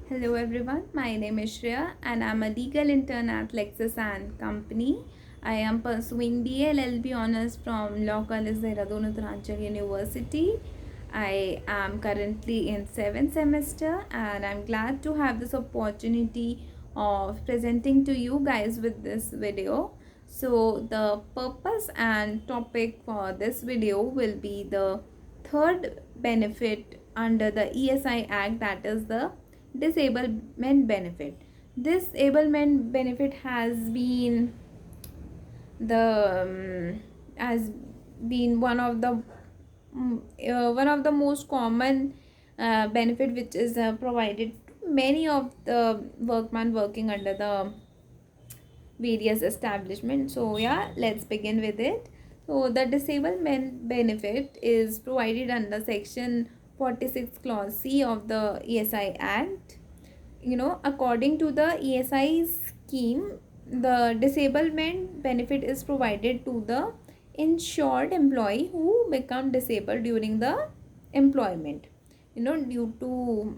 Hello everyone, my name is Shreya and I'm a legal intern at Lexis and Company. I am pursuing BA LLB honors from Law College Dehradun Uttaranchal University. I am currently in 7th semester and I'm glad to have this opportunity of presenting to you guys with this video. So the purpose and topic for this video will be the third benefit under the ESI Act, that is the disablement benefit. This disablement benefit has been one of the most common benefit which is provided to many of the workmen working under the various establishments. So yeah, let's begin with it. So the disablement benefit is provided under section 46 clause C of the ESI Act. According to the ESI scheme, the disablement benefit is provided to the insured employee who become disabled during the employment. Due to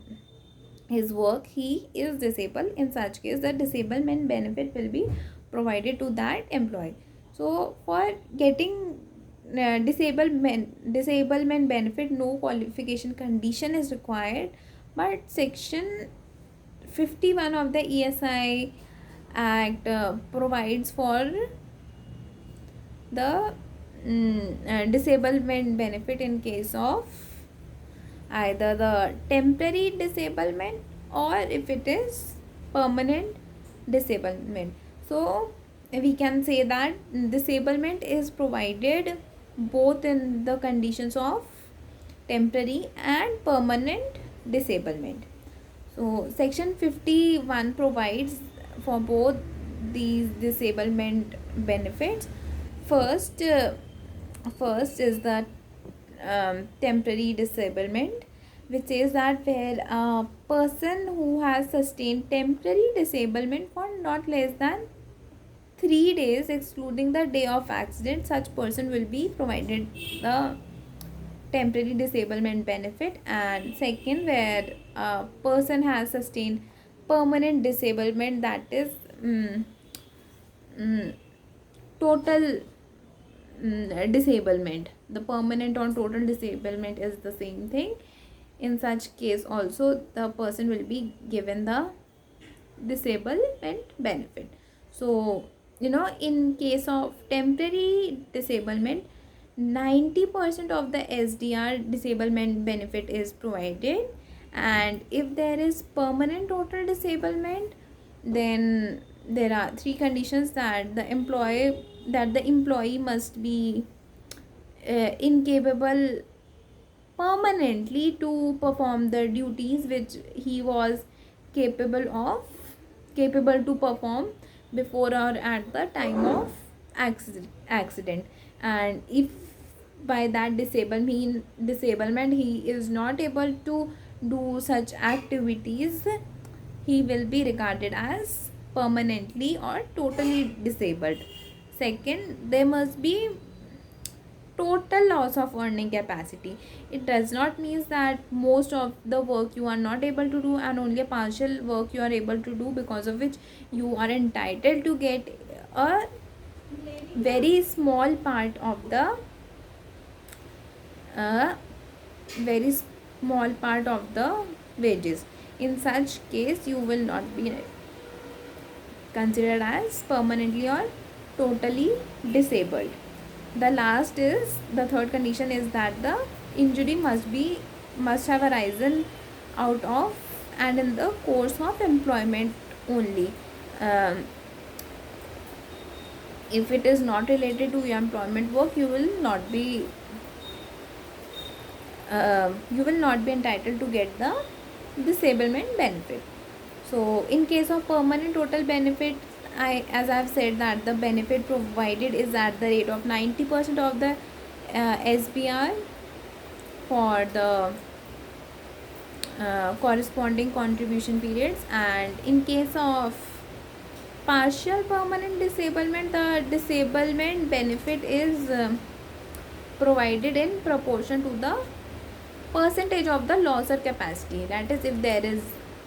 his work he is disabled. In such case, the disablement benefit will be provided to that employee. So for getting disablement benefit, no qualification condition is required, but section 51 of the ESI Act provides for the disablement benefit in case of either the temporary disablement or if it is permanent disablement. So we can say that disablement is provided both in the conditions of temporary and permanent disablement. So section 51 provides for both these disablement benefits. First is the temporary disablement, which says that where a person who has sustained temporary disablement for not less than 3 days excluding the day of accident, such person will be provided the temporary disablement benefit. And second, where a person has sustained permanent disablement, that is total disablement. The permanent or total disablement is the same thing. In such case also the person will be given the disablement benefit. So in case of temporary disablement, 90% of the SDR disablement benefit is provided, and if there is permanent total disablement, then there are three conditions: that the employee must be incapable permanently to perform the duties which he was capable to perform before or at the time of accident. And if by that disablement he is not able to do such activities, he will be regarded as permanently or totally disabled. Second, there must be total loss of earning capacity. It does not mean that most of the work you are not able to do and only a partial work you are able to do, because of which you are entitled to get a very small part of the very small part of the wages. In such case, you will not be considered as permanently or totally disabled. The third condition is that the injury must have arisen out of and in the course of employment only. If it is not related to your employment work, you will not be entitled to get the disablement benefit. So in case of permanent total benefit, as I've said that the benefit provided is at the rate of 90% of the SBR for the corresponding contribution periods. And in case of partial permanent disablement, the disablement benefit is provided in proportion to the percentage of the loss or capacity. That is, if there is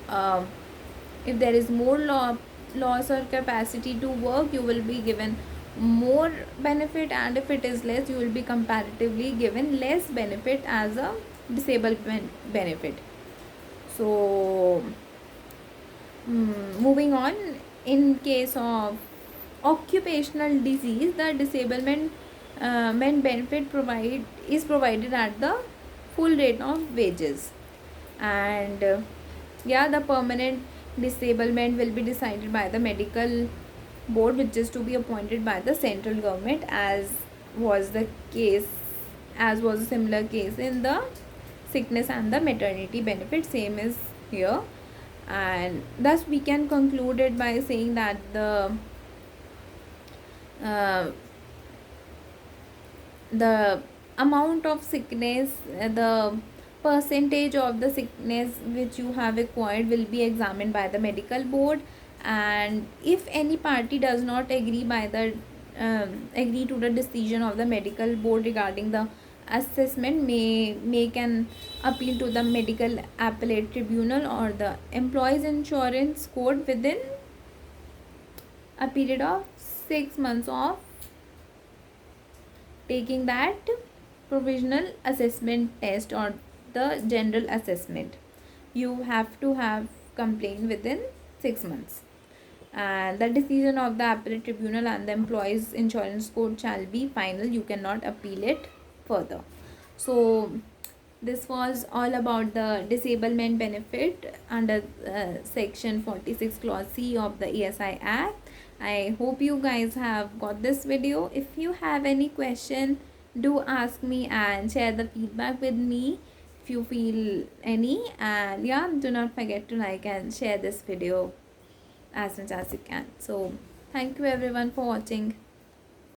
uh, if there is more loss or capacity to work, you will be given more benefit, and if it is less, you will be comparatively given less benefit as a disablement benefit. So moving on, in case of occupational disease, the disablement benefit is provided at the full rate of wages. And yeah, the permanent disablement will be decided by the medical board, which is to be appointed by the central government, was the case as was a similar case in the sickness and the maternity benefit. Same is here. And thus we can conclude it by saying that uh, the amount of sickness, the percentage of the sickness which you have acquired will be examined by the medical board. And if any party does not agree by the agree to the decision of the medical board regarding the assessment, may make an appeal to the medical appellate tribunal or the employees insurance code within a period of 6 months of taking that provisional assessment test or the general assessment. You have to have complained within 6 months, and the decision of the appellate tribunal and the employees insurance code shall be final. You cannot appeal it further. So this was all about the disablement benefit under section 46 clause C of the ESI Act. I hope you guys have got this video. If you have any question, do ask me and share the feedback with me if you feel any. And yeah, do not forget to like and share this video as much as you can. So thank you everyone for watching.